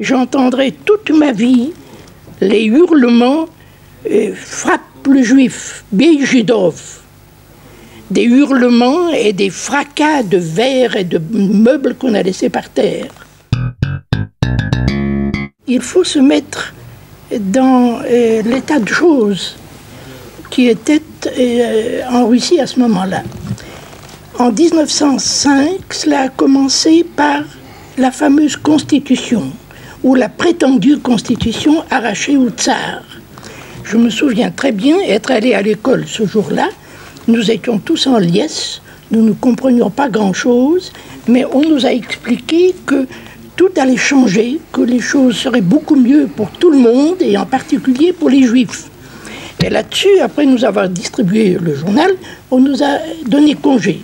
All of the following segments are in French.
j'entendrai toute ma vie les hurlements frappe le juif, Bey Jidov, des hurlements et des fracas de verre et de meubles qu'on a laissés par terre. Il faut se mettre dans l'état de choses qui était en Russie à ce moment-là. En 1905, cela a commencé par la fameuse constitution, ou la prétendue constitution arrachée au tsar. Je me souviens très bien être allé à l'école ce jour-là. Nous étions tous en liesse, nous ne comprenions pas grand-chose, mais on nous a expliqué que tout allait changer, que les choses seraient beaucoup mieux pour tout le monde, et en particulier pour les Juifs. Et là-dessus, après nous avoir distribué le journal, on nous a donné congé.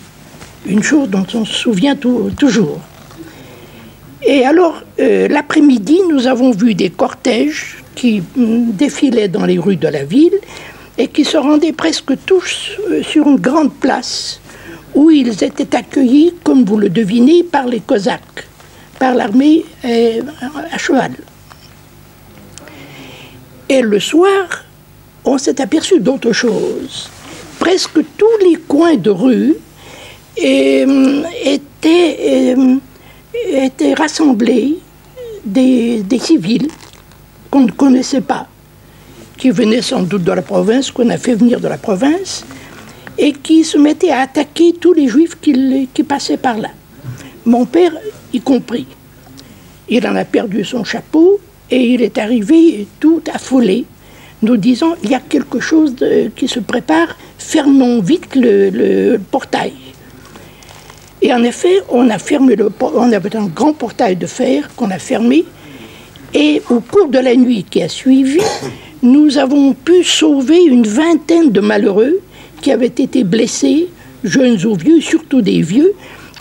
Une chose dont on se souvient toujours. Et alors, l'après-midi, nous avons vu des cortèges qui défilaient dans les rues de la ville et qui se rendaient presque tous sur une grande place où ils étaient accueillis, comme vous le devinez, par les Cosaques, par l'armée à cheval. Et le soir, on s'est aperçu d'autre chose. Presque tous les coins de rue étaient rassemblés des civils qu'on ne connaissait pas, qui venaient sans doute de la province, qu'on a fait venir de la province, et qui se mettaient à attaquer tous les juifs qui passaient par là. Mon père y compris. Il en a perdu son chapeau et il est arrivé tout affolé, nous disant « il y a quelque chose qui se prépare, fermons vite le portail ». Et en effet, on avait un grand portail de fer qu'on a fermé, et au cours de la nuit qui a suivi, nous avons pu sauver une vingtaine de malheureux qui avaient été blessés, jeunes ou vieux, surtout des vieux,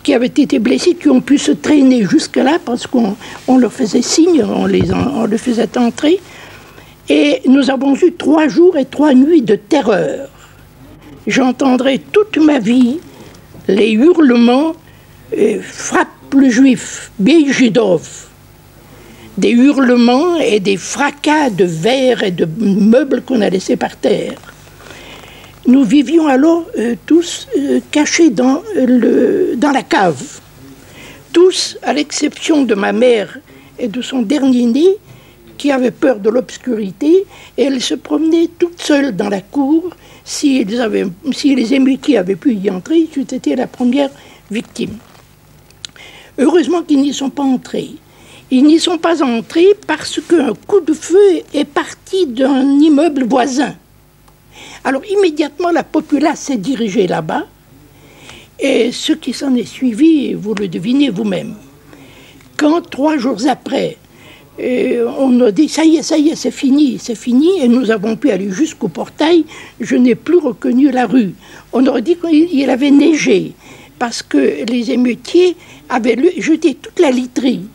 qui avaient été blessés, qui ont pu se traîner jusque-là parce qu'on leur faisait signe, on les faisait entrer. Et nous avons eu 3 jours et 3 nuits de terreur. J'entendrai toute ma vie les hurlements frappe le juif, Bey Jidov, des hurlements et des fracas de verre et de meubles qu'on a laissés par terre. Nous vivions alors tous cachés dans la cave. Tous, à l'exception de ma mère et de son dernier né, qui avait peur de l'obscurité, et elle se promenait toute seule dans la cour. Si les émeutiers avaient pu y entrer, c'eût été la première victime. Heureusement qu'ils n'y sont pas entrés. Ils n'y sont pas entrés parce qu'un coup de feu est parti d'un immeuble voisin. Alors immédiatement, la populace s'est dirigée là-bas, et ce qui s'en est suivi, vous le devinez vous-même. Quand 3 jours après, on a dit « ça y est, c'est fini », et nous avons pu aller jusqu'au portail, je n'ai plus reconnu la rue. On aurait dit qu'il avait neigé, parce que les émeutiers avaient jeté toute la literie,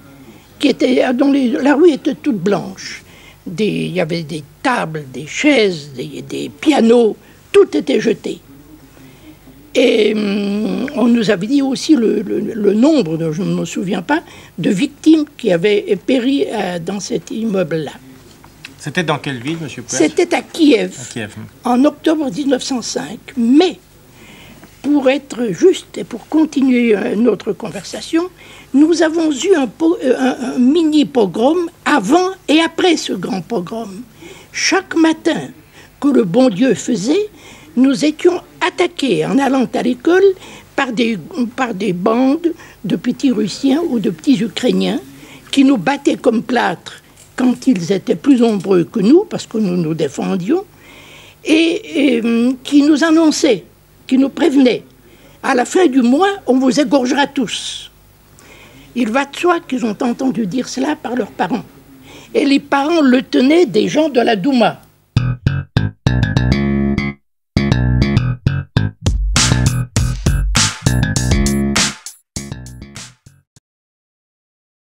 dont la rue était toute blanche. Il y avait des tables, des chaises, des pianos, tout était jeté. Et on nous avait dit aussi le nombre, dont je ne me souviens pas, de victimes qui avaient péri dans cet immeuble-là. C'était dans quelle ville, M. Puech? C'était à Kiev, en octobre 1905. Mais, pour être juste et pour continuer notre conversation, nous avons eu un mini-pogrom avant et après ce grand pogrom. Chaque matin que le bon Dieu faisait, nous étions attaqués en allant à l'école par des bandes de petits Russiens ou de petits Ukrainiens qui nous battaient comme plâtre quand ils étaient plus nombreux que nous, parce que nous nous défendions, et qui nous annonçaient, qui nous prévenaient. À la fin du mois, on vous égorgera tous. Il va de soi qu'ils ont entendu dire cela par leurs parents. Et les parents le tenaient des gens de la Douma.